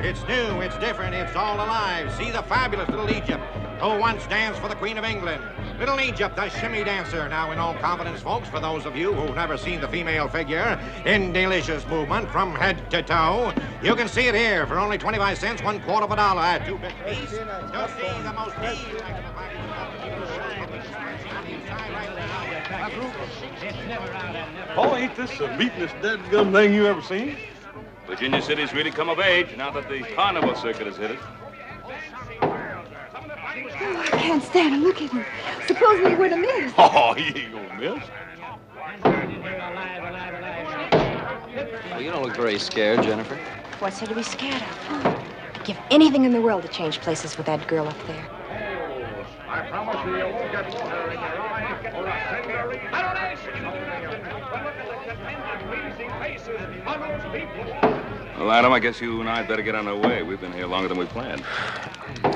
It's new, it's different, it's all alive. See the fabulous little Egypt, who once danced for the Queen of England. Little Egypt, the shimmy dancer. Now in all confidence, folks, for those of you who've never seen the female figure in delicious movement from head to toe, you can see it here for only 25 cents, $1/4 of a dollar at 2 bits piece. You'll see the most Oh, ain't this the beatin'est dead-gum thing you ever seen? Virginia City's really come of age now that the carnival circuit has hit it. Oh, I can't stand him. Look at him. Suppose we were to miss. Oh, he ain't gonna miss. Oh, you don't look very scared, Jennifer. What's there to be scared of? I'd give anything in the world to change places with that girl up there. I promise you won't get water in your eyes or a finger. Well, Adam, I guess you and I'd better get on our way. We've been here longer than we planned.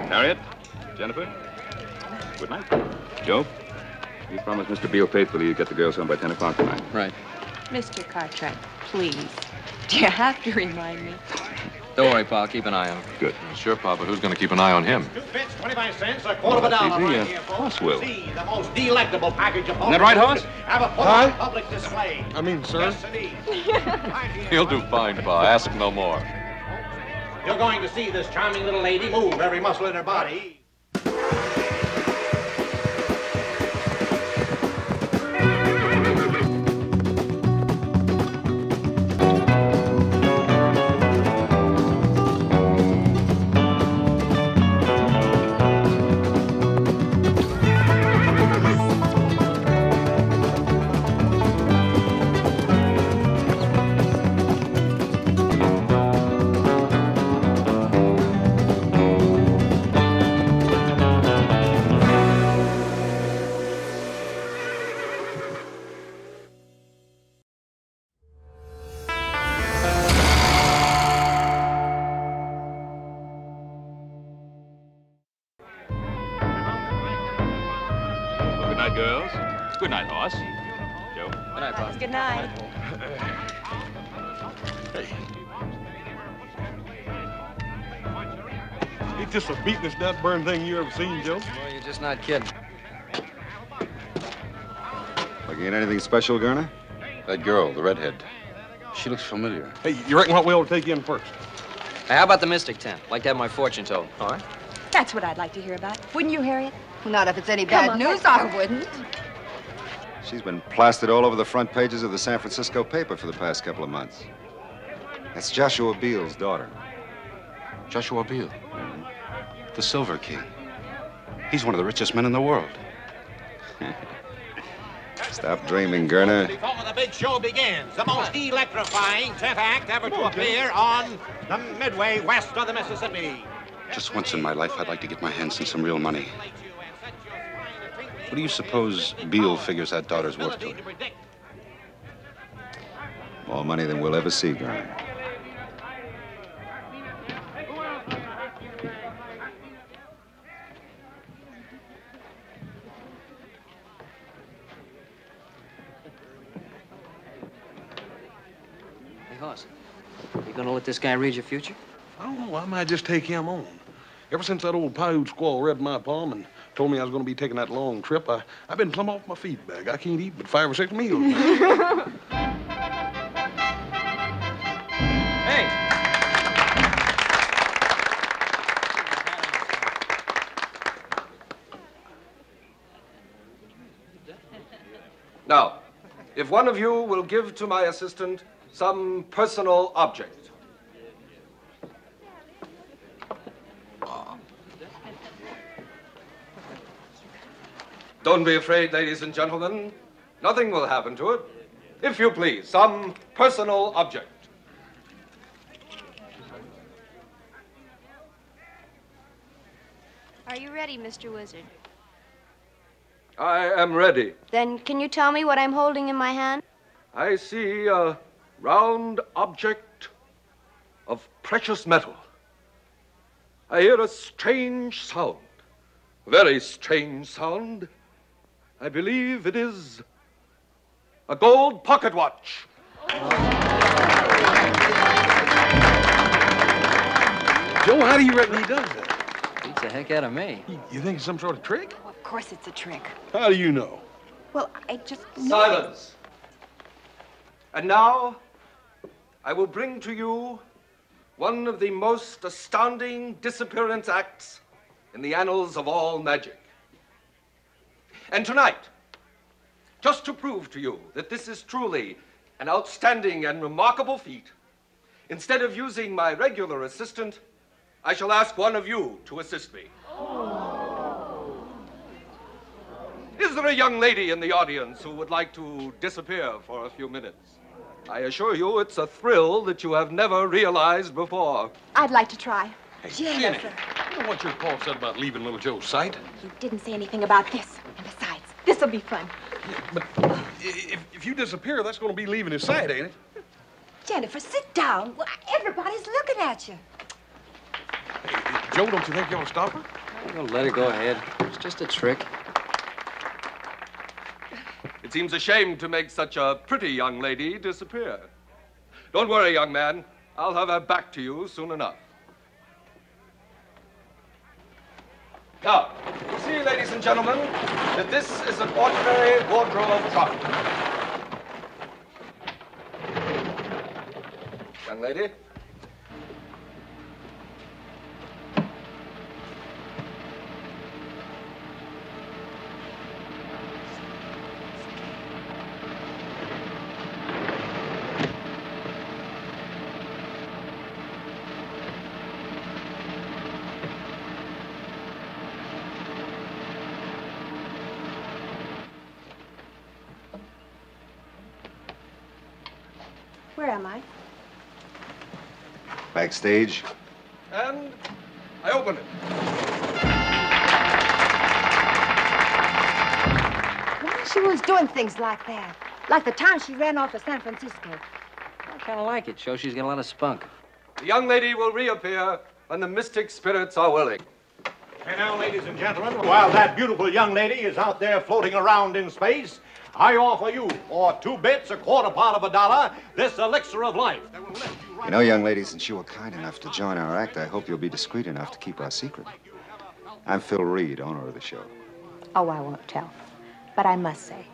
Harriet? Jennifer? Good night. Joe? You promised Mr. Beale faithfully you'd get the girls home by 10 o'clock tonight. Right. Mr. Cartwright, please. Do you have to remind me? Don't worry, Pa. I'll keep an eye on him. Good. Sure, Pa, but who's going to keep an eye on him? 2 bits, 25 cents, $1/4 of a dollar right here, folks. Horse will. See the most delectable package of Isn't that right, Horse? Have a put on public display. I mean, sir. Yes, indeed. He'll do fine, Pa. Ask no more. You're going to see this charming little lady move every muscle in her body. Girls. Good night, Horse. Joe. Good night, Pa. Good night. Hey. Ain't this the beatin'est nut-burn thing you ever seen, Joe? Well, you're just not kidding. Looking at anything special, Garner? That girl, the redhead. She looks familiar. Hey, you reckon what we ought to take in first? Hey, how about the Mystic Tent? Like to have my fortune told. All right. That's what I'd like to hear about. Wouldn't you, Harriet? Not if it's any Come bad on, news, let's I go. wouldn't. She's been plastered all over the front pages of the San Francisco paper for the past couple of months. That's Joshua Beale's daughter. Joshua Beale. The Silver King. He's one of the richest men in the world. Stop dreaming, Garner. Before the big show begins, the most electrifying 10th act ever to appear on the Midway west of the Mississippi. Just once in my life, I'd like to get my hands on some real money. What do you suppose Beale figures that daughter's worth to him? More money than we'll ever see, Garner. Hey, Horse. You gonna let this guy read your future? I don't know. I might just take him on. Ever since that old Paiute squaw read my palm and told me I was going to be taking that long trip, I've been plumb off my feed bag. I can't eat but 5 or 6 meals. Hey! Now, if one of you will give to my assistant some personal object. Don't be afraid, ladies and gentlemen. Nothing will happen to it. If you please, some personal object. Are you ready, Mr. Wizard? I am ready. Then can you tell me what I'm holding in my hand? I see a round object of precious metal. I hear a strange sound, a very strange sound. I believe it is a gold pocket watch. Joe, how do you reckon he does that? Beats the heck out of me. You think it's some sort of trick? Of course it's a trick. How do you know? Well, I just know. Silence. And now, I will bring to you one of the most astounding disappearance acts in the annals of all magic. And tonight, just to prove to you that this is truly an outstanding and remarkable feat, instead of using my regular assistant, I shall ask one of you to assist me. Is there a young lady in the audience who would like to disappear for a few minutes? I assure you it's a thrill that you have never realized before. I'd like to try. Hey, Jennifer. You know what your pa said about leaving little Joe's sight? He didn't say anything about this. And besides, this'll be fun. But if you disappear, that's going to be leaving his sight, ain't it? Jennifer, sit down. Well, everybody's looking at you. Hey, Joe, don't you think you ought to stop her? I'm gonna let her go ahead. It's just a trick. It seems a shame to make such a pretty young lady disappear. Don't worry, young man. I'll have her back to you soon enough. Now, you see, ladies and gentlemen, that this is an ordinary wardrobe trunk. Young lady. Where am I? Backstage. And I open it. Why she was doing things like that? Like the time she ran off to San Francisco. I kind of like it. Shows she's got a lot of spunk. The young lady will reappear when the mystic spirits are willing. And now, ladies and gentlemen, while that beautiful young lady is out there floating around in space, I offer you, for 2 bits, a quarter part of a dollar, this elixir of life. That will lift you right. You know, young lady, since you were kind enough to join our act, I hope you'll be discreet enough to keep our secret. I'm Phil Reed, owner of the show. Oh, I won't tell. But I must say,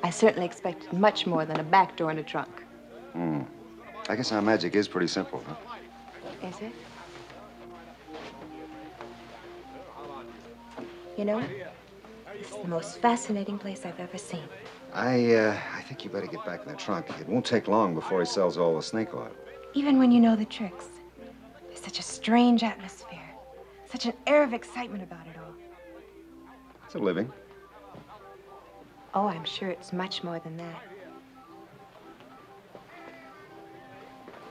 I certainly expected much more than a back door and a trunk. I guess our magic is pretty simple, huh? Is it? You know, this is the most fascinating place I've ever seen. I think you better get back in the trunk. It won't take long before he sells all the snake oil. Even when you know the tricks, there's such a strange atmosphere, such an air of excitement about it all. It's a living. Oh, I'm sure it's much more than that.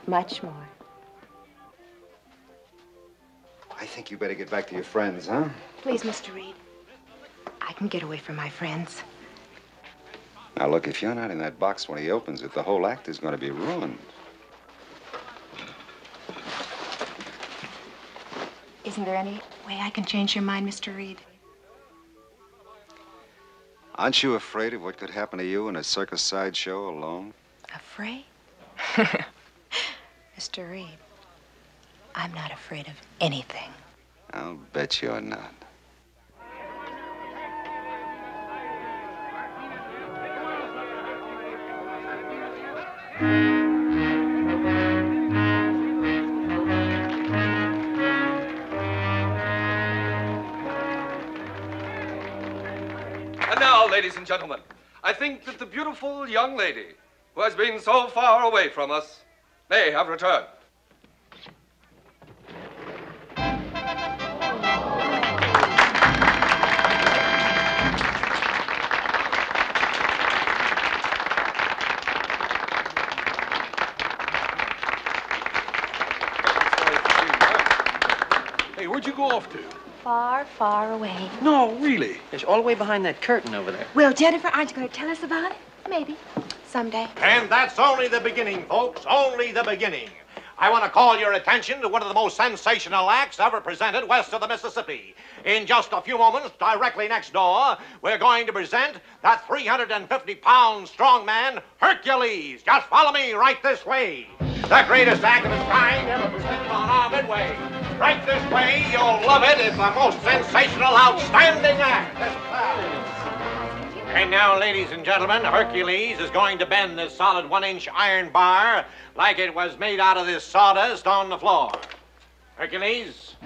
Much more. I think you better get back to your friends, huh? Please, Mr. Reed. I can get away from my friends. Now, look, if you're not in that box when he opens it, the whole act is going to be ruined. Isn't there any way I can change your mind, Mr. Reed? Aren't you afraid of what could happen to you in a circus sideshow alone? Afraid? Mr. Reed, I'm not afraid of anything. I'll bet you're not. And now, ladies and gentlemen, I think that the beautiful young lady who has been so far away from us may have returned. Hey, where'd you go off to? Far, far away. No, really. It's all the way behind that curtain over there. Well, Jennifer, aren't you going to tell us about it? Maybe. Someday. And that's only the beginning, folks. Only the beginning. I want to call your attention to one of the most sensational acts ever presented west of the Mississippi. In just a few moments, directly next door, we're going to present that 350-pound strong man, Hercules. Just follow me right this way. The greatest act of its kind ever presented on our Midway. Right this way. You'll love it. It's the most sensational, outstanding act. And now, ladies and gentlemen, Hercules is going to bend this solid 1-inch iron bar like it was made out of this sawdust on the floor. Hercules.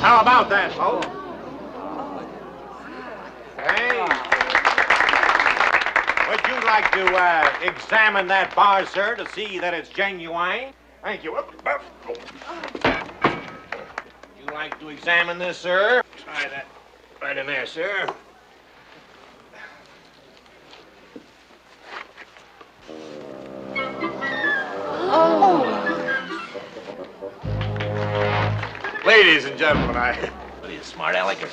How about that, folks? Hey. Would you like to examine that bar, sir, to see that it's genuine? Thank you. Would you like to examine this, sir? Try that right in there, sir. Ladies and gentlemen, what are you, smart aleckers?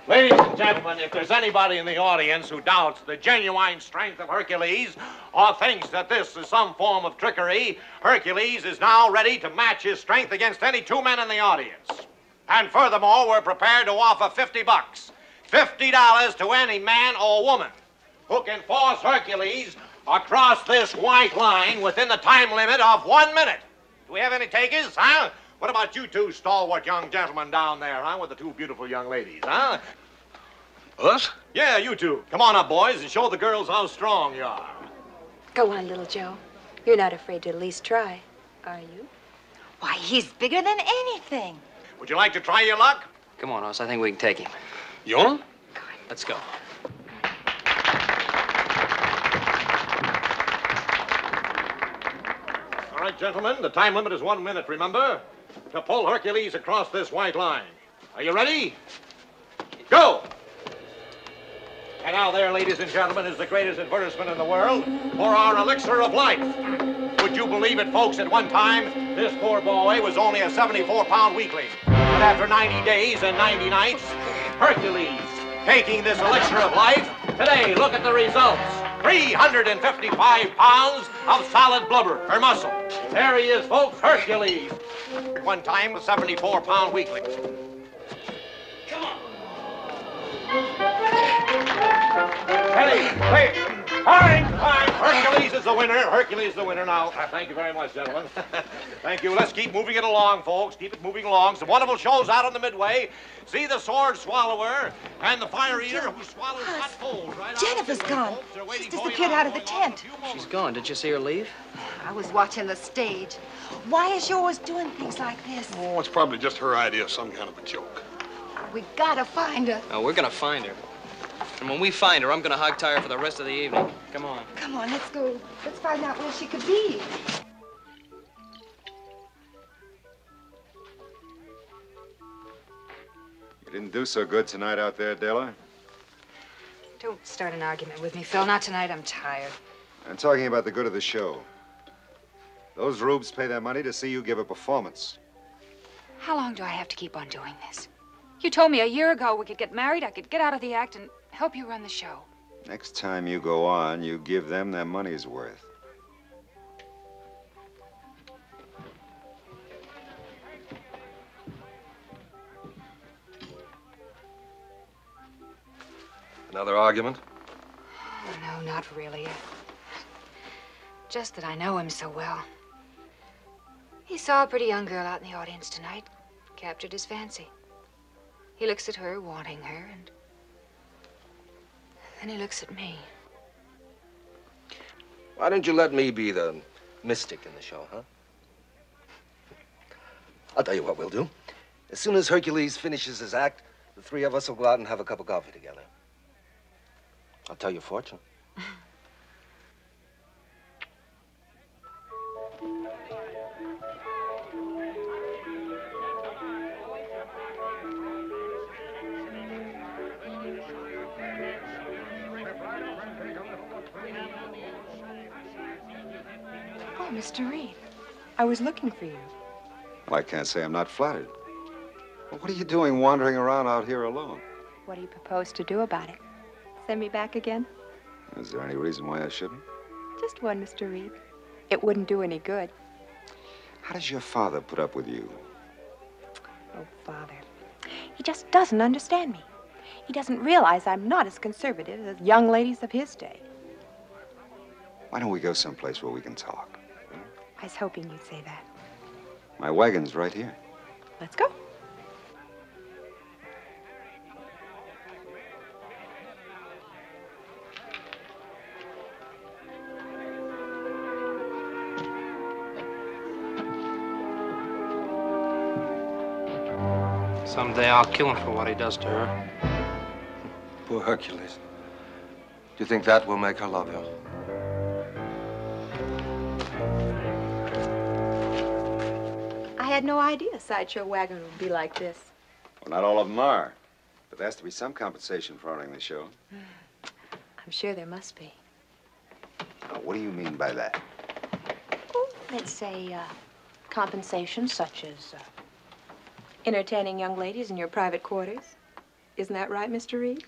Ladies and gentlemen, if there's anybody in the audience who doubts the genuine strength of Hercules or thinks that this is some form of trickery, Hercules is now ready to match his strength against any two men in the audience. And furthermore, we're prepared to offer $50. $50 to any man or woman who can force Hercules across this white line within the time limit of 1 minute. Do we have any takers, huh? What about you two stalwart young gentlemen down there, huh, with the two beautiful young ladies, huh? Us? Yeah, you two. Come on up, boys, and show the girls how strong you are. Go on, little Joe. You're not afraid to at least try, are you? Why, he's bigger than anything. Would you like to try your luck? Come on, Hoss. I think we can take him. You want him? Let's go. All right, gentlemen, the time limit is 1 minute, remember? To pull Hercules across this white line. Are you ready? Go! And now there, ladies and gentlemen, is the greatest advertisement in the world for our elixir of life. Would you believe it, folks, at one time, this poor boy was only a 74-pound weakling. But after 90 days and 90 nights, Hercules, taking this elixir of life, today, look at the results. 355 pounds of solid blubber, or muscle. There he is, folks, Hercules. One time, a 74-pound weakling. Come on. Hey, wait. Fine. Hercules is the winner. Hercules is the winner now. Thank you very much, gentlemen. Thank you. Let's keep moving it along, folks. Keep it moving along. Some wonderful shows out on the Midway. See the sword swallower and the fire eater who swallows hot coals right Jennifer's gone. She's disappeared out of the tent. She's gone. Did you see her leave? I was watching the stage. Why is she always doing things like this? Oh, it's probably just her idea of some kind of a joke. We gotta find her. No, we're gonna find her. And when we find her, I'm gonna hog tie her for the rest of the evening. Come on. Come on, let's go. Let's find out where she could be. You didn't do so good tonight out there, Della. Don't start an argument with me, Phil. Not tonight. I'm tired. I'm talking about the good of the show. Those rubes pay their money to see you give a performance. How long do I have to keep on doing this? You told me a year ago we could get married, I could get out of the act and help you run the show. Next time you go on, you give them their money's worth. Another argument? Oh, no, not really. Just that I know him so well. He saw a pretty young girl out in the audience tonight, captured his fancy. He looks at her, wanting her, and then he looks at me. Why don't you let me be the mystic in the show, huh? I'll tell you what we'll do. As soon as Hercules finishes his act, the three of us will go out and have a cup of coffee together. I'll tell your fortune. Oh, Mr. Reed, I was looking for you. Well, I can't say I'm not flattered. Well, what are you doing wandering around out here alone? What do you propose to do about it? Send me back again? Is there any reason why I shouldn't? Just one, Mr. Reed. It wouldn't do any good. How does your father put up with you? Oh, Father. He just doesn't understand me. He doesn't realize I'm not as conservative as young ladies of his day. Why don't we go someplace where we can talk? I was hoping you'd say that. My wagon's right here. Let's go. Someday I'll kill him for what he does to her. Poor Hercules. Do you think that will make her love you? I had no idea a sideshow wagon would be like this. Well, not all of them are. But there has to be some compensation for owning the show. I'm sure there must be. Now, what do you mean by that? Oh, let's say compensation such as entertaining young ladies in your private quarters. Isn't that right, Mr. Reed?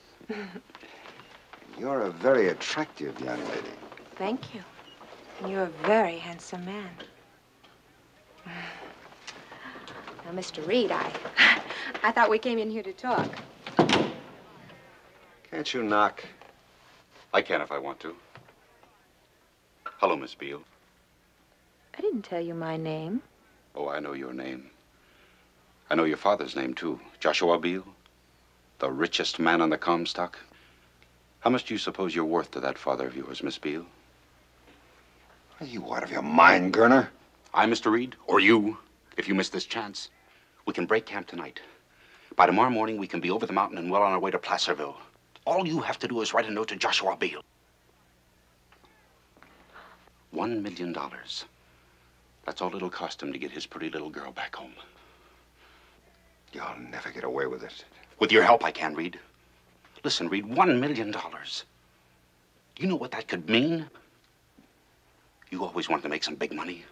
You're a very attractive young lady. Thank you. And you're a very handsome man. Now, Mr. Reed, I thought we came in here to talk. Can't you knock? I can if I want to. Hello, Miss Beale. I didn't tell you my name. Oh, I know your name. I know your father's name, too. Joshua Beale, the richest man on the Comstock. How much do you suppose you're worth to that father of yours, Miss Beale? Are you out of your mind, Gurner? I, Mr. Reed, or you, if you miss this chance. We can break camp tonight. By tomorrow morning, we can be over the mountain and well on our way to Placerville. All you have to do is write a note to Joshua Beale. $1 million. That's all it'll cost him to get his pretty little girl back home. You'll never get away with it. With your help, I can, Reed. Listen, Reed, $1 million. Do you know what that could mean? You always wanted to make some big money.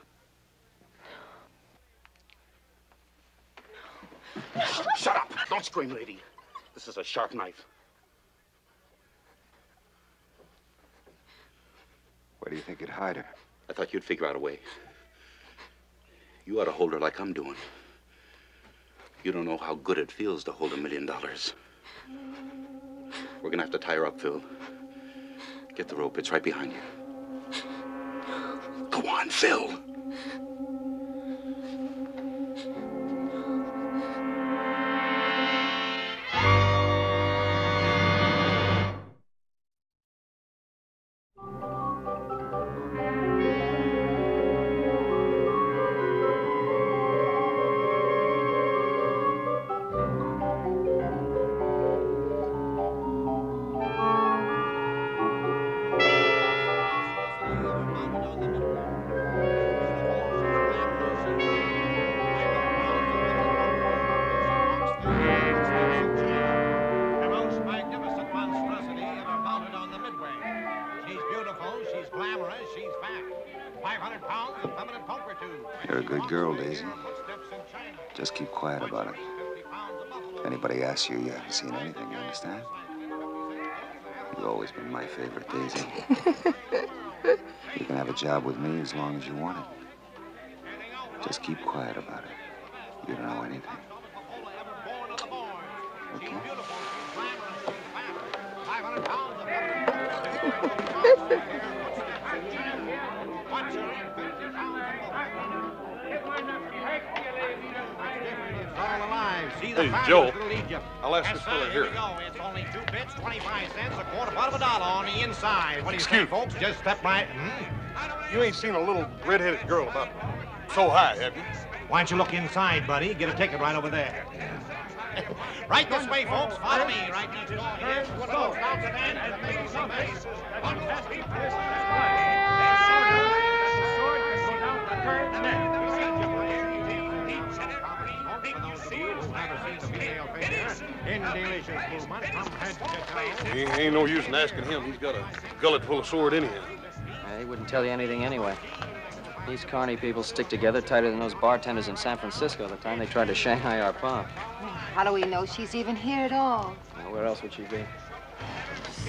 Shut up! Don't scream, lady. This is a sharp knife. Where do you think you'd hide her? I thought you'd figure out a way. You ought to hold her like I'm doing. You don't know how good it feels to hold $1 million. We're gonna have to tie her up, Phil. Get the rope. It's right behind you. Go on, Phil. You're a good girl, Daisy. Just keep quiet about it. If anybody asks you, you haven't seen anything, you understand? You've always been my favorite, Daisy. You can have a job with me as long as you want it. Just keep quiet about it. You don't know anything. Okay? Hey, Joe, I'll ask this fella here. It's only 2 bits, 25 cents, a quarter part of $1 on the inside. What do you say, folks? Just step right. You ain't seen a little red-headed girl about so high, have you? Why don't you look inside, buddy? Get a ticket right over there. Right this way, folks. Follow me. Right next door here. What about Townsman and make some base? Ain't no use in asking him. He's got a gullet full of sword anyhow. He wouldn't tell you anything anyway. These carny people stick together tighter than those bartenders in San Francisco the time they tried to Shanghai our pop. How do we know she's even here at all? Now, where else would she be?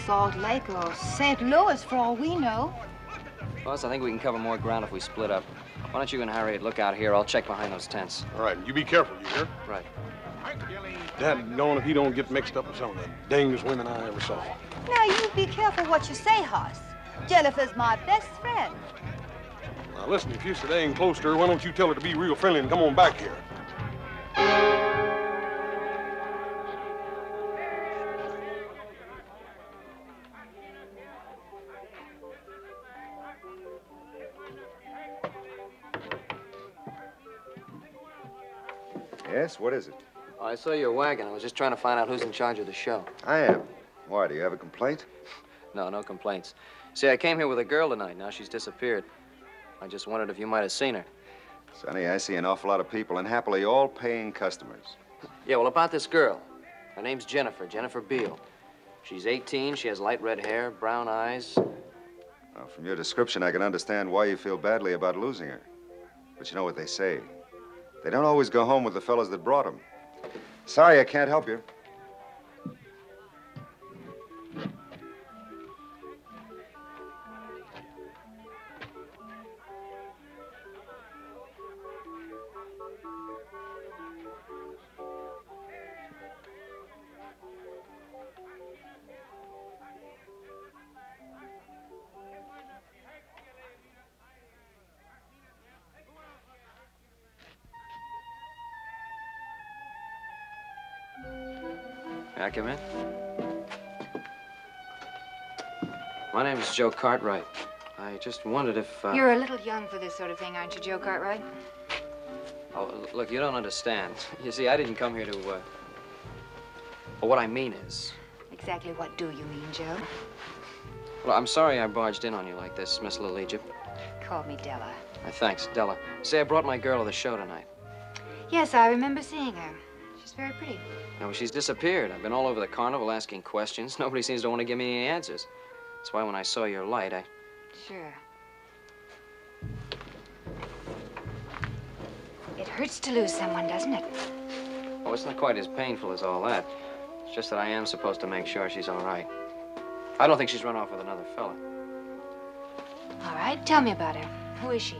Salt Lake or St. Louis, for all we know. Boss, I think we can cover more ground if we split up. Why don't you and Harriet look out here? I'll check behind those tents. All right, and you be careful, you hear? Right. Hercules Daggone if he don't get mixed up with some of the dangest women I ever saw. Now, you be careful what you say, Hoss. Jennifer's my best friend. Now, listen, if you're so dang close to her, why don't you tell her to be real friendly and come on back here? Yes, what is it? Oh, I saw your wagon. I was just trying to find out who's in charge of the show. I am. Why, do you have a complaint? No, no complaints. See, I came here with a girl tonight. Now she's disappeared. I just wondered if you might have seen her. Sonny, I see an awful lot of people, and happily all paying customers. Yeah, well, about this girl. Her name's Jennifer Beale. She's 18, she has light red hair, brown eyes. Well, from your description, I can understand why you feel badly about losing her. But you know what they say. They don't always go home with the fellas that brought them. Sorry, I can't help you. May I come in? My name is Joe Cartwright. I just wondered if, You're a little young for this sort of thing, aren't you, Joe Cartwright? Oh, look, you don't understand. You see, I didn't come here to, Well, what I mean is... Exactly what do you mean, Joe? Well, I'm sorry I barged in on you like this, Miss Little Egypt. Call me Della. Thanks, Della. Say, I brought my girl to the show tonight. Yes, I remember seeing her. She's very pretty. No, she's disappeared. I've been all over the carnival asking questions. Nobody seems to want to give me any answers. That's why when I saw your light, I... Sure. It hurts to lose someone, doesn't it? Oh, it's not quite as painful as all that. It's just that I am supposed to make sure she's all right. I don't think she's run off with another fella. All right, tell me about her. Who is she?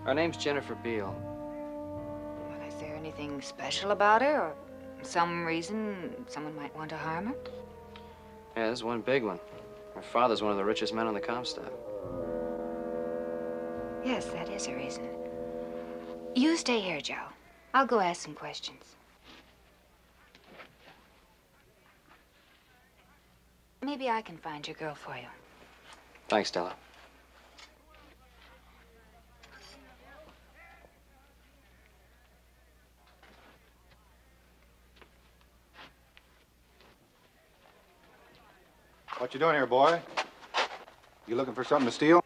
Her name's Jennifer Beale. Well, is there anything special about her, or some reason someone might want to harm her? Yeah, there's one big one. Her father's one of the richest men on the Comstock. Yes, that is a reason. You stay here, Joe. I'll go ask some questions. Maybe I can find your girl for you. Thanks, Della. What you doing here, boy? You looking for something to steal?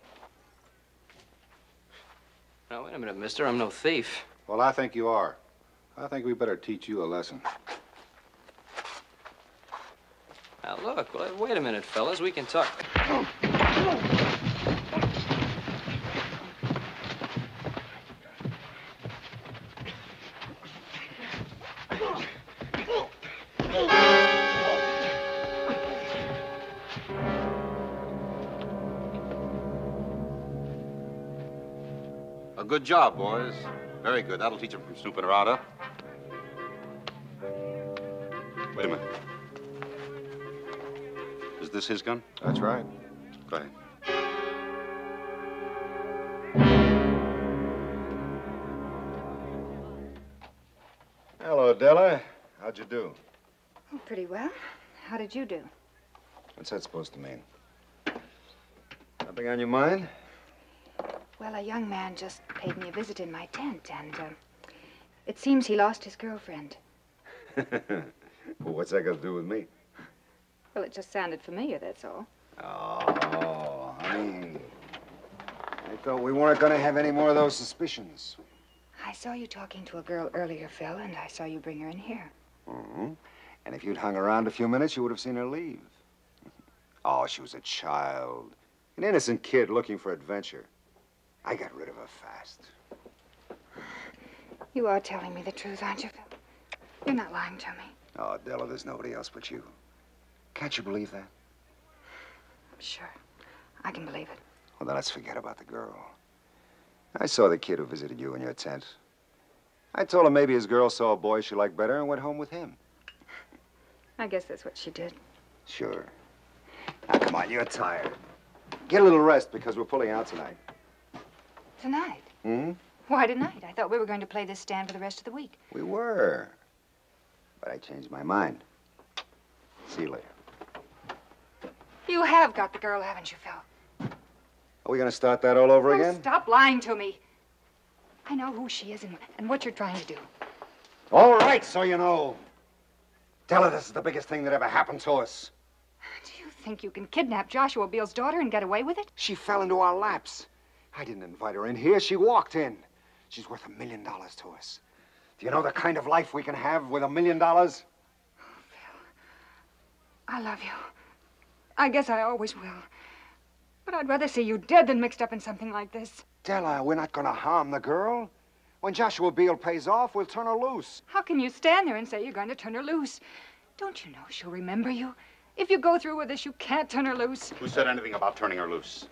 Now, wait a minute, mister. I'm no thief. Well, I think you are. I think we better teach you a lesson. Now, look, wait a minute, fellas. We can talk. A good job, boys. Very good. That'll teach them from snooping around, huh? Wait a minute. Is this his gun? That's right. Go ahead. Hello, Della. How'd you do? Oh, pretty well. How did you do? What's that supposed to mean? Nothing on your mind? Well, a young man just paid me a visit in my tent, and it seems he lost his girlfriend. Well, what's that got to do with me? Well, it just sounded familiar, that's all. Oh, honey. I thought we weren't going to have any more of those suspicions. I saw you talking to a girl earlier, Phil, and I saw you bring her in here. Mm-hmm. And if you'd hung around a few minutes, you would have seen her leave. Oh, she was a child. An innocent kid looking for adventure. I got rid of her fast. You are telling me the truth, aren't you, Phil? You're not lying to me. Oh, Della, there's nobody else but you. Can't you believe that? Sure. I can believe it. Well, then let's forget about the girl. I saw the kid who visited you in your tent. I told him maybe his girl saw a boy she liked better and went home with him. I guess that's what she did. Sure. Now, come on, you're tired. Get a little rest because we're pulling out tonight. Tonight? Hmm? Why tonight? I thought we were going to play this stand for the rest of the week. We were. But I changed my mind. See you later. You have got the girl, haven't you, Phil? Are we going to start that all over again? Stop lying to me. I know who she is and what you're trying to do. All right, so you know. Della, this is the biggest thing that ever happened to us. Do you think you can kidnap Joshua Beale's daughter and get away with it? She fell into our laps. I didn't invite her in here. She walked in. She's worth $1 million to us. Do you know the kind of life we can have with $1 million? Oh, Phil, I love you. I guess I always will. But I'd rather see you dead than mixed up in something like this. Della, we're not going to harm the girl. When Joshua Beale pays off, we'll turn her loose. How can you stand there and say you're going to turn her loose? Don't you know she'll remember you? If you go through with this, you can't turn her loose. Who said anything about turning her loose?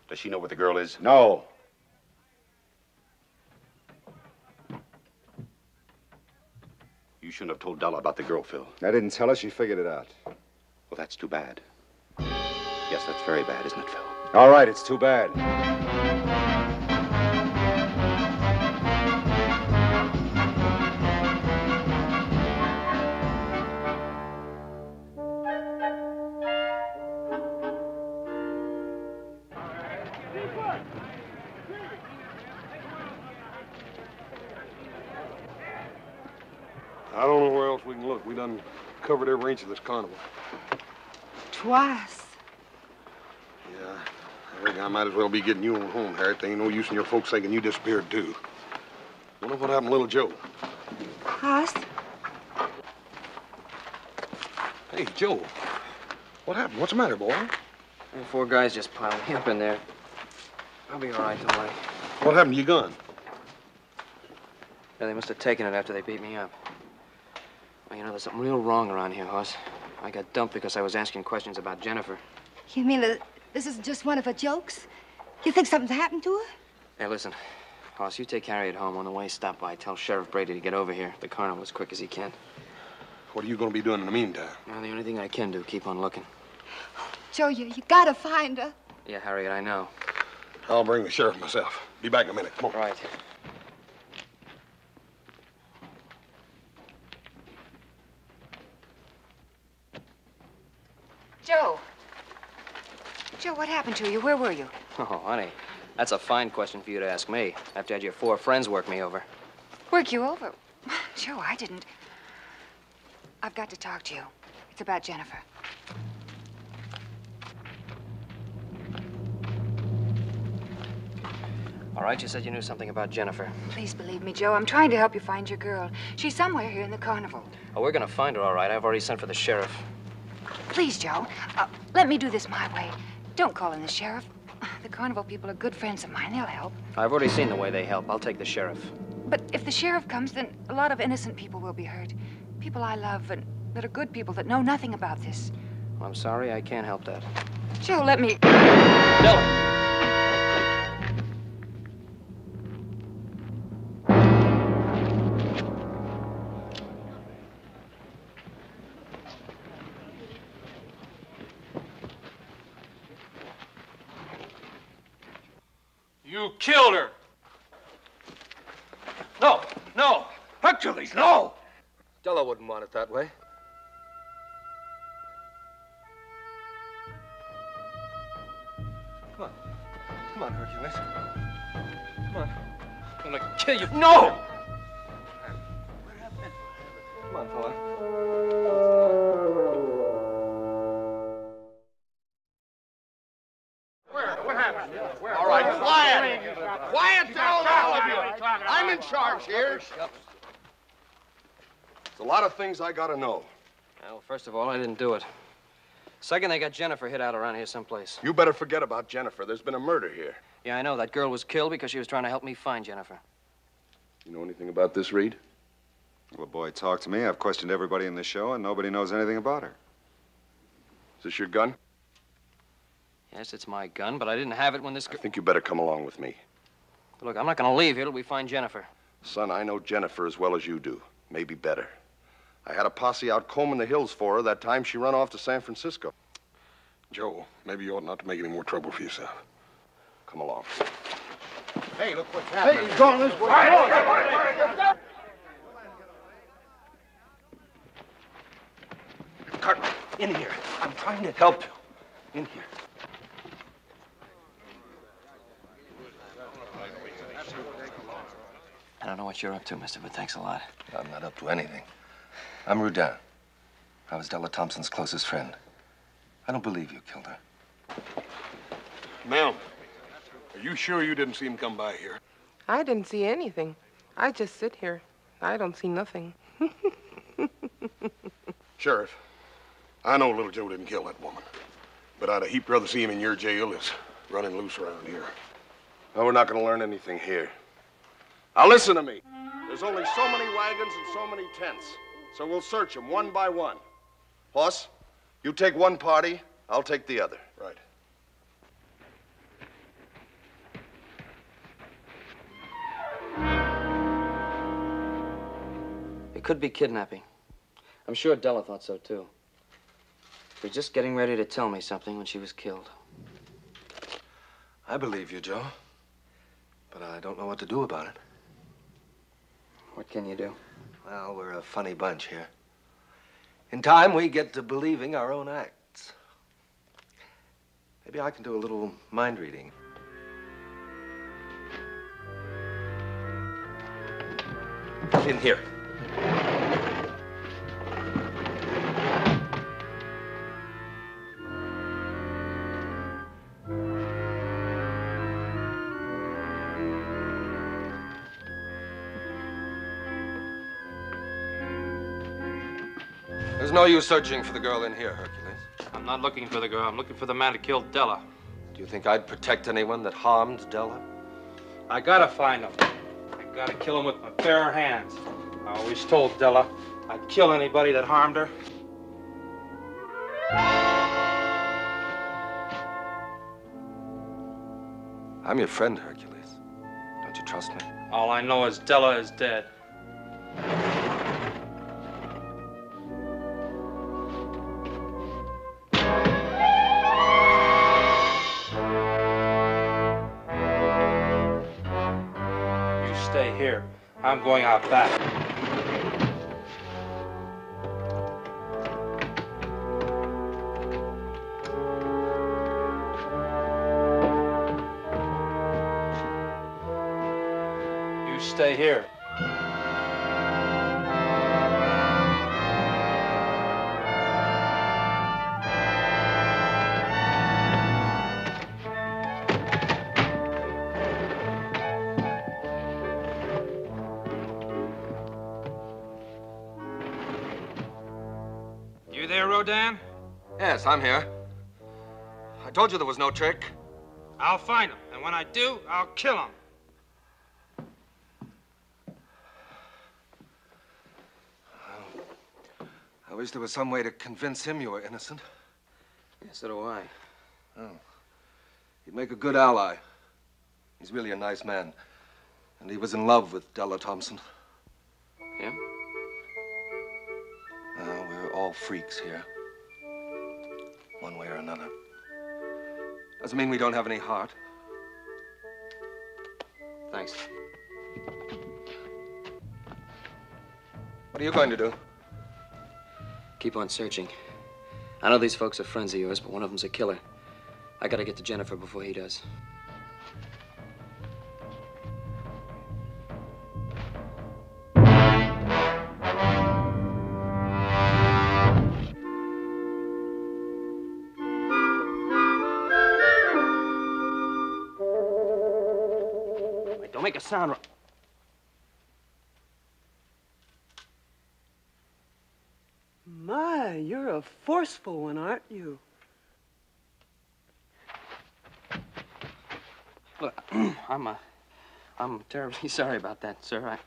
Does she know where the girl is? No. You shouldn't have told Della about the girl, Phil. I didn't tell her. She figured it out. Well, that's too bad. Yes, that's very bad, isn't it, Phil? All right, it's too bad. I don't know where else we can look. We done covered every inch of this carnival. Twice. Yeah, I think I might as well be getting you on home, Harriet. There ain't no use in your folks thinking you disappeared, too. Wonder what happened to little Joe. Hoss? Hey, Joe. What happened? What's the matter, boy? There were 4 guys just piled me up in there. I'll be all right, don't worry. What happened to your gun? Yeah, they must have taken it after they beat me up. Well, you know, there's something real wrong around here, Hoss. I got dumped because I was asking questions about Jennifer. You mean that this is just one of her jokes? You think something's happened to her? Hey, listen. Hoss, you take Harriet home. On the way, stop by. Tell Sheriff Brady to get over here. The carnival as quick as he can. What are you going to be doing in the meantime? Well, the only thing I can do, keep on looking. Joe, you gotta find her. Yeah, Harriet, I know. I'll bring the sheriff myself. Be back in a minute. Come on. Right. Joe. Joe, what happened to you? Where were you? Oh, honey, that's a fine question for you to ask me after you had your 4 friends work me over. Work you over? Joe, I didn't. I've got to talk to you. It's about Jennifer. All right, you said you knew something about Jennifer. Please believe me, Joe. I'm trying to help you find your girl. She's somewhere here in the carnival. Oh, we're gonna find her, all right. I've already sent for the sheriff. Please, Joe, let me do this my way. Don't call in the sheriff. The carnival people are good friends of mine. They'll help. I've already seen the way they help. I'll take the sheriff. But if the sheriff comes, then a lot of innocent people will be hurt. People I love and that are good people that know nothing about this. Well, I'm sorry, I can't help that. Joe, let me... Della! You killed her. No, no. Hercules, no. Della wouldn't want it that way. Come on. Come on, Hercules. Come on. I'm gonna kill you. No! Come on, fella. What happened? All right, quiet. Quiet down, all of you. I'm in charge here. There's a lot of things I gotta know. Well, first of all, I didn't do it. Second, they got Jennifer hid out around here someplace. You better forget about Jennifer. There's been a murder here. Yeah, I know. That girl was killed because she was trying to help me find Jennifer. You know anything about this, Reed? Well, boy, talk to me. I've questioned everybody in the show, and nobody knows anything about her. Is this your gun? Yes, it's my gun, but I didn't have it when this... I think you better come along with me. Look, I'm not going to leave here till we find Jennifer. Son, I know Jennifer as well as you do, maybe better. I had a posse out combing the hills for her that time she run off to San Francisco. Joe, maybe you ought not to make any more trouble for yourself. Come along. Hey, look what's happening. Hey, he's going this way. Cartwright, in here. I'm trying to help you. In here. I don't know what you're up to, mister, but thanks a lot. I'm not up to anything. I'm Rudin. I was Della Thompson's closest friend. I don't believe you killed her. Ma'am, are you sure you didn't see him come by here? I didn't see anything. I just sit here. I don't see nothing. Sheriff, I know little Joe didn't kill that woman, but I'd a heap rather see him in your jail as running loose around here. No, we're not going to learn anything here. Now listen to me. There's only so many wagons and so many tents, so we'll search them one by one. Hoss, you take one party, I'll take the other. Right. It could be kidnapping. I'm sure Della thought so, too. She was just getting ready to tell me something when she was killed. I believe you, Joe, but I don't know what to do about it. What can you do? Well, we're a funny bunch here. In time, we get to believing our own acts. Maybe I can do a little mind reading. In here. There's no use searching for the girl in here, Hercules. I'm not looking for the girl. I'm looking for the man who killed Della. Do you think I'd protect anyone that harmed Della? I gotta find him. I gotta kill him with my bare hands. I always told Della I'd kill anybody that harmed her. I'm your friend, Hercules. Don't you trust me? All I know is Della is dead. Stay here. I'm going out back. You stay here. Dan? Yes, I'm here. I told you there was no trick. I'll find him, and when I do, I'll kill him. I wish there was some way to convince him you were innocent. Yeah, so do I. Oh. He'd make a good ally. He's really a nice man. And he was in love with Della Thompson. Him? Well, we're all freaks here. One way or another. Doesn't mean we don't have any heart. Thanks. What are you going to do? Keep on searching. I know these folks are friends of yours, but one of them's a killer. I gotta get to Jennifer before he does. Don't make a sound. My, you're a forceful one, aren't you? Look, I'm terribly sorry about that, sir.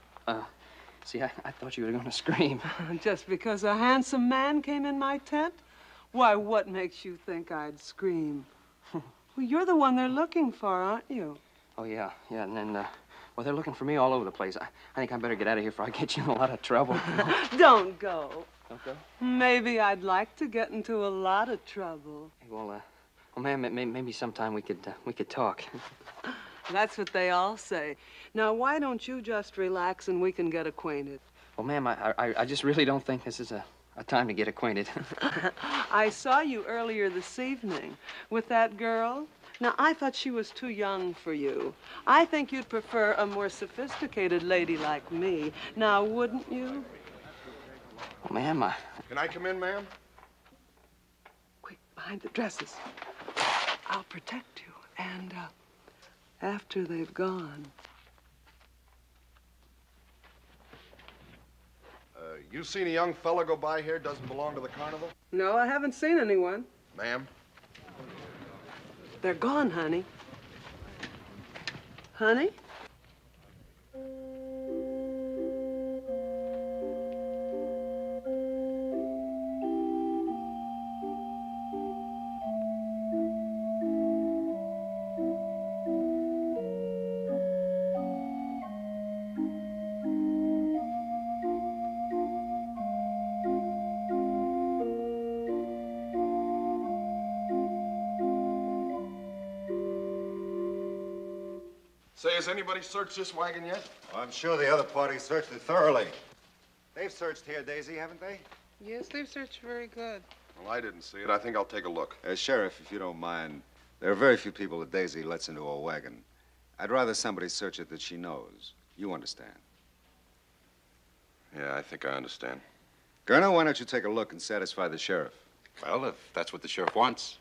See, I thought you were going to scream. Just because a handsome man came in my tent? Why, what makes you think I'd scream? Well, you're the one they're looking for, aren't you? Oh, yeah, and then, Well, they're looking for me all over the place. I think I better get out of here before I get you in a lot of trouble. Don't go. Don't go? Maybe I'd like to get into a lot of trouble. Hey, well, ma'am, maybe sometime we could talk. That's what they all say. Now, why don't you just relax and we can get acquainted? Well, ma'am, I just really don't think this is a time to get acquainted. I saw you earlier this evening with that girl. Now, I thought she was too young for you. I think you'd prefer a more sophisticated lady like me. Now, wouldn't you? Well, ma'am, Can I come in, ma'am? Quick, behind the dresses. I'll protect you. And, after they've gone. You seen a young fella go by here, doesn't belong to the carnival? No, I haven't seen anyone. Ma'am? They're gone, honey. Honey? Say, has anybody searched this wagon yet? I'm sure the other party searched it thoroughly. They've searched here, Daisy, haven't they? Yes, they've searched very good. Well, I didn't see it. I think I'll take a look. Sheriff, if you don't mind, there are very few people that Daisy lets into a wagon. I'd rather somebody search it that she knows. You understand? Yeah, I think I understand. Colonel, why don't you take a look and satisfy the sheriff? Well, if that's what the sheriff wants.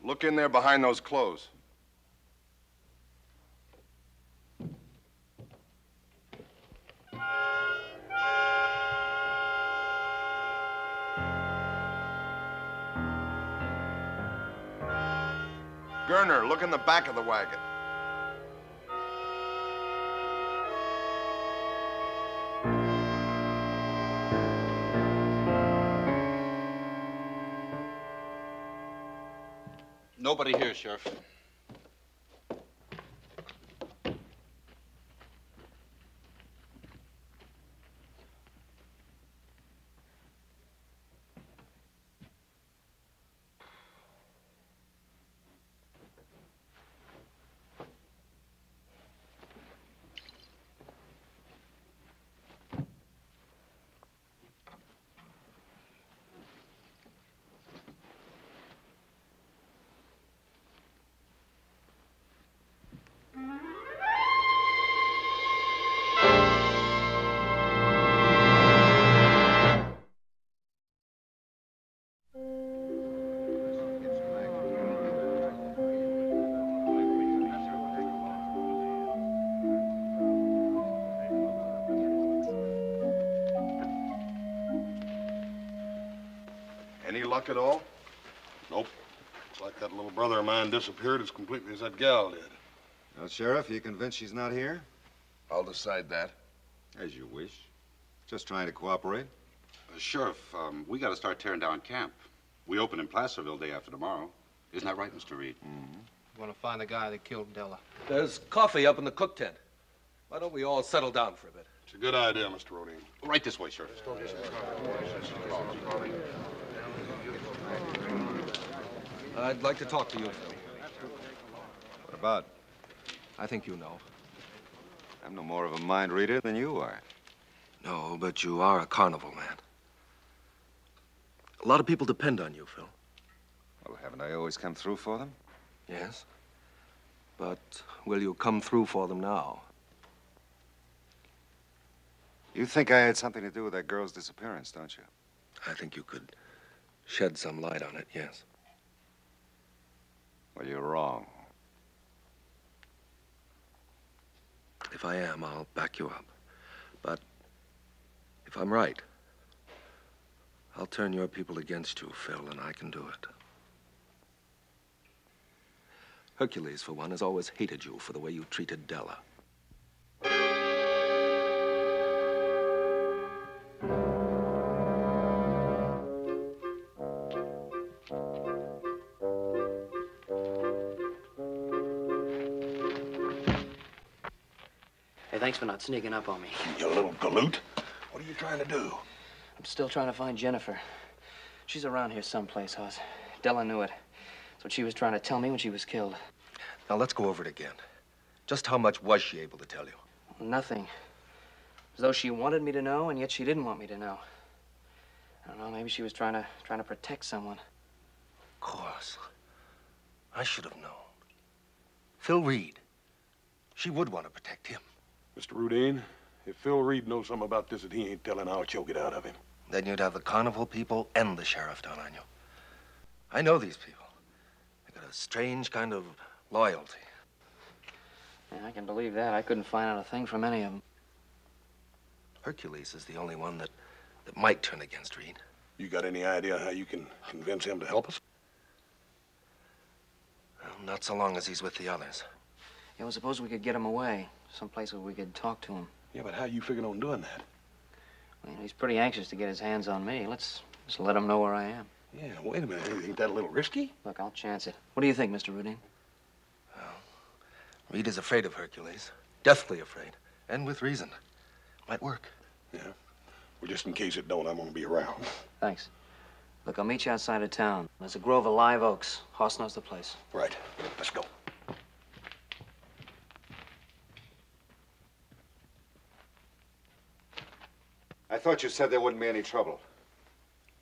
Look in there behind those clothes. Gerner, look in the back of the wagon. Nobody here, Sheriff. Any luck at all? Nope. It's like that little brother of mine disappeared as completely as that gal did. Well, Sheriff, you convinced she's not here? I'll decide that. As you wish. Just trying to cooperate. Sheriff, we got to start tearing down camp. We open in Placerville day after tomorrow. Isn't that right, Mr. Reed? We want to find the guy that killed Della. There's coffee up in the cook tent. Why don't we all settle down for a bit? It's a good idea, Mr. Rodine. Right this way, Sheriff. I'd like to talk to you, Phil. What about? I think you know. I'm no more of a mind reader than you are. No, but you are a carnival man. A lot of people depend on you, Phil. Well, haven't I always come through for them? Yes. But will you come through for them now? You think I had something to do with that girl's disappearance, don't you? I think you could shed some light on it, yes. Well, you're wrong. If I am, I'll back you up. But if I'm right, I'll turn your people against you, Phil, and I can do it. Hercules, for one, has always hated you for the way you treated Della. Thanks for not sneaking up on me. You little galoot. What are you trying to do? I'm still trying to find Jennifer. She's around here someplace, Hoss. Della knew it. That's what she was trying to tell me when she was killed. Now, let's go over it again. Just how much was she able to tell you? Nothing. As though she wanted me to know, and yet she didn't want me to know. I don't know, maybe she was trying to protect someone. Of course. I should have known. Phil Reed. She would want to protect him. Mr. Rudine, if Phil Reed knows something about this that he ain't telling, I'll choke it out of him. Then you'd have the carnival people and the sheriff down on you. I know these people. They got a strange kind of loyalty. Yeah, I can believe that. I couldn't find out a thing from any of them. Hercules is the only one that might turn against Reed. You got any idea how you can convince him to help us? Well, not so long as he's with the others. Yeah, well, suppose we could get him away. Someplace where we could talk to him. Yeah, but how you figuring on doing that? Well, he's pretty anxious to get his hands on me. Let's just let him know where I am. Yeah, wait a minute. Ain't that a little risky? Look, I'll chance it. What do you think, Mr. Rudine? Well, Reed is afraid of Hercules. Deathly afraid. And with reason. Might work. Yeah. Well, just in case it don't, I'm gonna be around. Thanks. Look, I'll meet you outside of town. There's a grove of live oaks. Hoss knows the place. Right. Let's go. I thought you said there wouldn't be any trouble.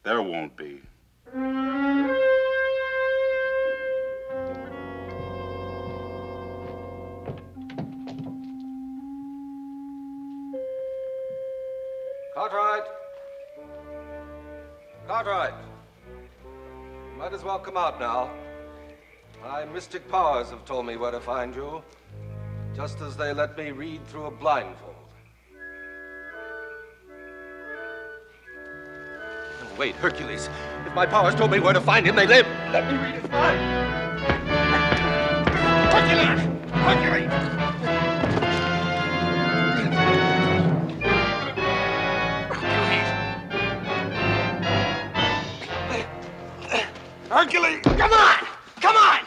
There won't be. Cartwright! Cartwright! Might as well come out now. My mystic powers have told me where to find you, just as they let me read through a blindfold. Oh, wait, Hercules. If my powers told me where to find him, they live. Let me read his mind. Hercules! Hercules! Hercules! Come on! Come on!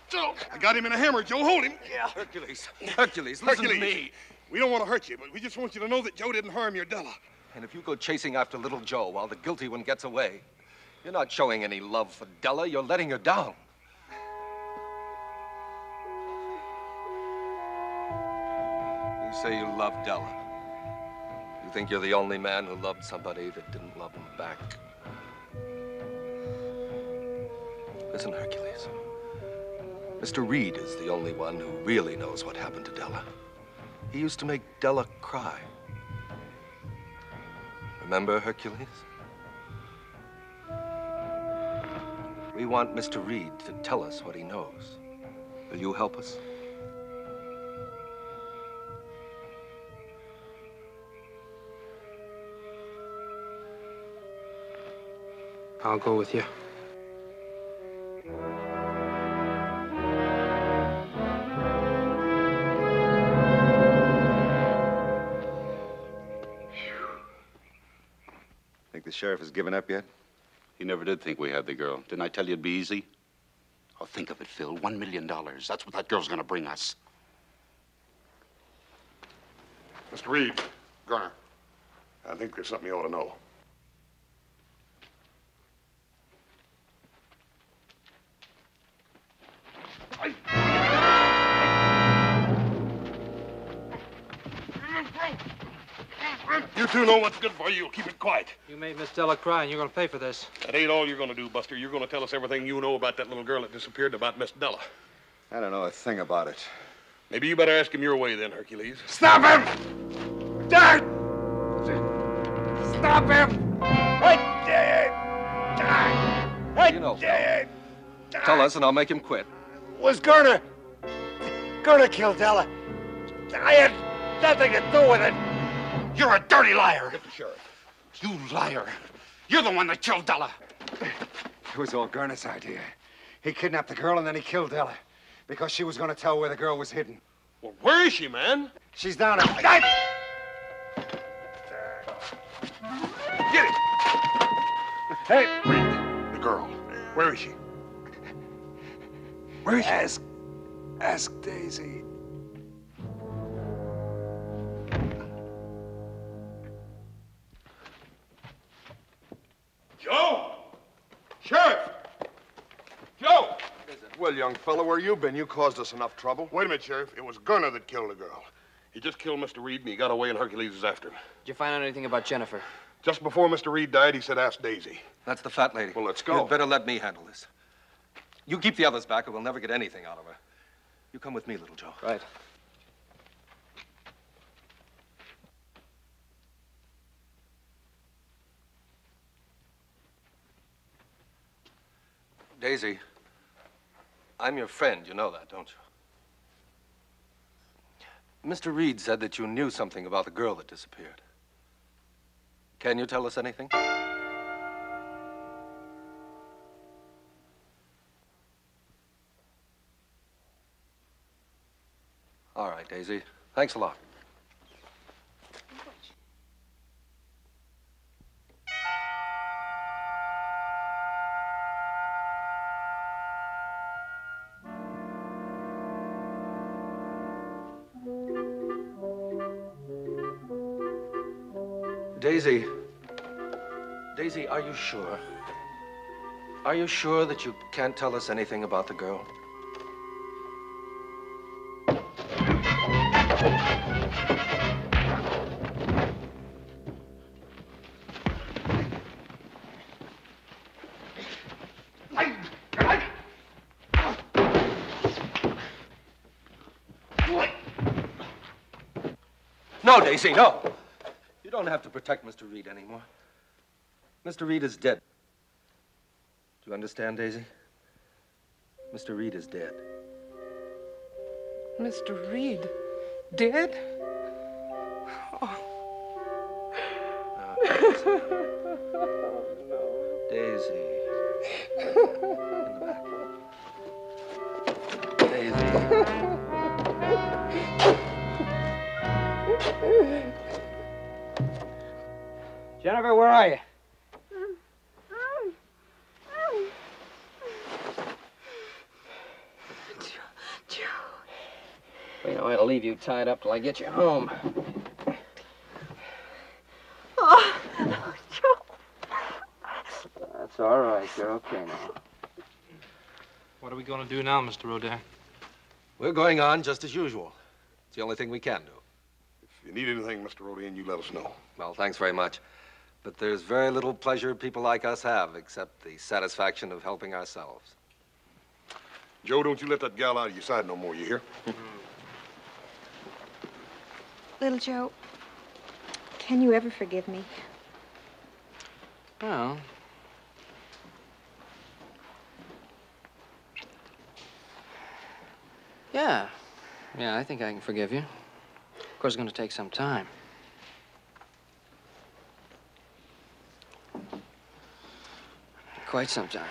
Joe, I got him in a hammer. Joe, hold him. Yeah. Hercules, Hercules, listen to me. We don't want to hurt you, but we just want you to know that Joe didn't harm your Della. And if you go chasing after little Joe while the guilty one gets away, you're not showing any love for Della. You're letting her down. You say you love Della. You think you're the only man who loved somebody that didn't love him back. Listen, Hercules. Mr. Reed is the only one who really knows what happened to Della. He used to make Della cry. Remember, Hercules? We want Mr. Reed to tell us what he knows. Will you help us? I'll go with you. Think the sheriff has given up yet? He never did think we had the girl. Didn't I tell you it'd be easy? Oh, think of it, Phil. $1 million. That's what that girl's gonna bring us. Mr. Reed. Garner. I think there's something you ought to know. You two know what's good for you. Keep it quiet. You made Miss Della cry, and you're going to pay for this. That ain't all you're going to do, Buster. You're going to tell us everything you know about that little girl that disappeared and about Miss Della. I don't know a thing about it. Maybe you better ask him your way then, Hercules. Stop him! Dad! Stop him! I did! You know, Phil. Tell us and I'll make him quit. Was Garner killed Della. I had nothing to do with it. You're a dirty liar. Get the sheriff. You liar. You're the one that killed Della. It was all Garner's idea. He kidnapped the girl and then he killed Della because she was going to tell where the girl was hidden. Well, where is she, man? She's down at... Get it! Hey! Wait. The girl. Where is she? Where is she? Ask Daisy. Well, young fella, where you been? You caused us enough trouble. Wait a minute, Sheriff. It was Gunner that killed the girl. He just killed Mr. Reed, and he got away, and Hercules is after him. Did you find out anything about Jennifer? Just before Mr. Reed died, he said, ask Daisy. That's the fat lady. Well, let's go. You'd better let me handle this. You keep the others back, or we'll never get anything out of her. You come with me, little Joe. Right. Daisy, I'm your friend. You know that, don't you? Mr. Reed said that you knew something about the girl that disappeared. Can you tell us anything? All right, Daisy. Thanks a lot. Daisy. Daisy, are you sure? Are you sure that you can't tell us anything about the girl? No, Daisy, no. You don't have to protect Mr. Reed anymore. Mr. Reed is dead. Do you understand, Daisy? Mr. Reed is dead. Mr. Reed? Dead? Oh. Daisy. In the back. Daisy. Jennifer, where are you? Joe. Well, you know, I'll leave you tied up till I get you home. Oh, Joe. That's all right. You're okay now. What are we going to do now, Mr. Rodin? We're going on just as usual. It's the only thing we can do. If you need anything, Mr. Rodin, you let us know. Well, thanks very much. But there's very little pleasure people like us have except the satisfaction of helping ourselves. Joe, don't you let that gal out of your sight no more, you hear? Little Joe, can you ever forgive me? Well, yeah. Yeah, I think I can forgive you. Of course, it's going to take some time. Quite some time.